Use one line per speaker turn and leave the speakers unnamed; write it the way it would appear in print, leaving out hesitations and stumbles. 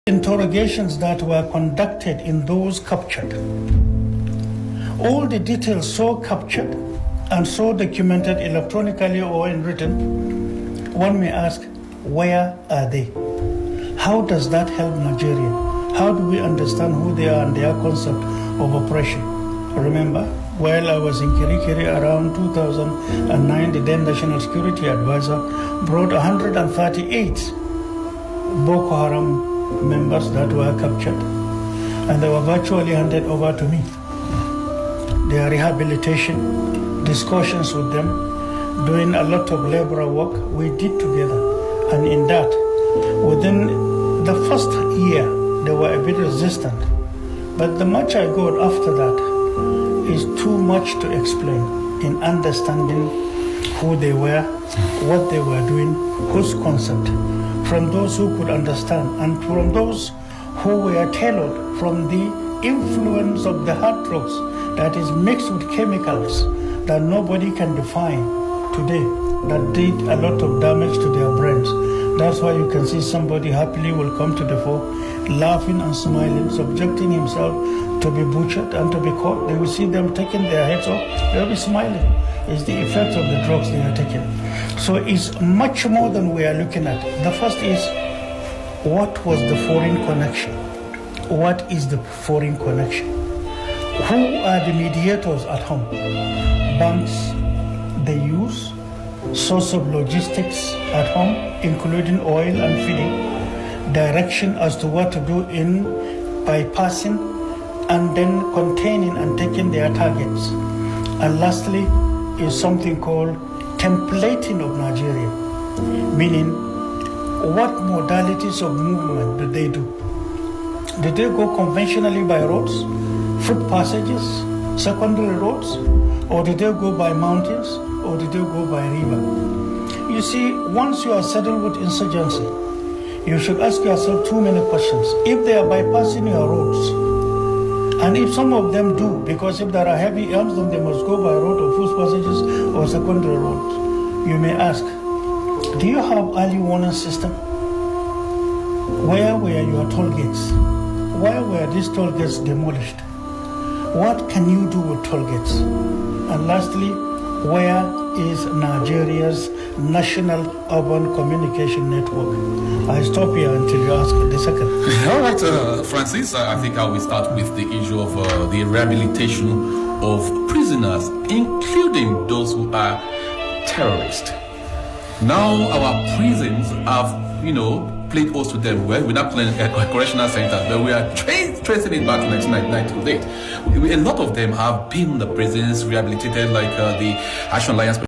Interrogations that were conducted in those captured. All the details so captured and so documented electronically or in written, one may ask, where are they? How does that help Nigeria? How do we understand who they are and their concept of oppression? Remember, while I was in Kirikiri around 2009, the then National Security Advisor brought 138 Boko Haram members that were captured, and they were virtually handed over to me. Their rehabilitation, discussions with them, doing a lot of labor work we did together. And in that, within the first year, they were a bit resistant. But the much I got after that is too much to explain in understanding who they were, what they were doing, whose concept, from those who could understand, and from those who were tailored from the influence of the hard drugs that is mixed with chemicals that nobody can define today, that did a lot of damage to their brains. That's why you can see somebody happily will come to the fore, laughing and smiling, subjecting himself to be butchered and to be caught. They will see them taking their heads off, they'll be smiling. It's the effect of the drugs they are taking. So it's much more than we are looking at. The first is, what was the foreign connection? What is the foreign connection? Who are the mediators at home? Banks they use, source of logistics at home, including oil and feeding, direction as to what to do in bypassing and then containing and taking their targets. And lastly is something called templating of Nigeria, meaning what modalities of movement do they do? Did they go conventionally by roads, foot passages, secondary roads, or did they go by mountains, or did they go by river? You see, once you are settled with insurgency, you should ask yourself too many questions. If they are bypassing your roads, and if some of them do, because if there are heavy arms, then they must go by road or foot passages or secondary roads. You may ask, do you have early warning system? Where were your toll gates? Why were these toll gates demolished? What can you do with toll gates? And lastly, where is Nigeria's national urban communication network? I stop here until you ask the second.
All right, Francis, I think I will start with the issue of the rehabilitation of prisoners, including those who are terrorists. Now our prisons have, played host to them. Well, we're not playing correctional centers, but we are tracing it back to 1999 to date. A lot of them have been in the prisons, rehabilitated, like the Action Alliance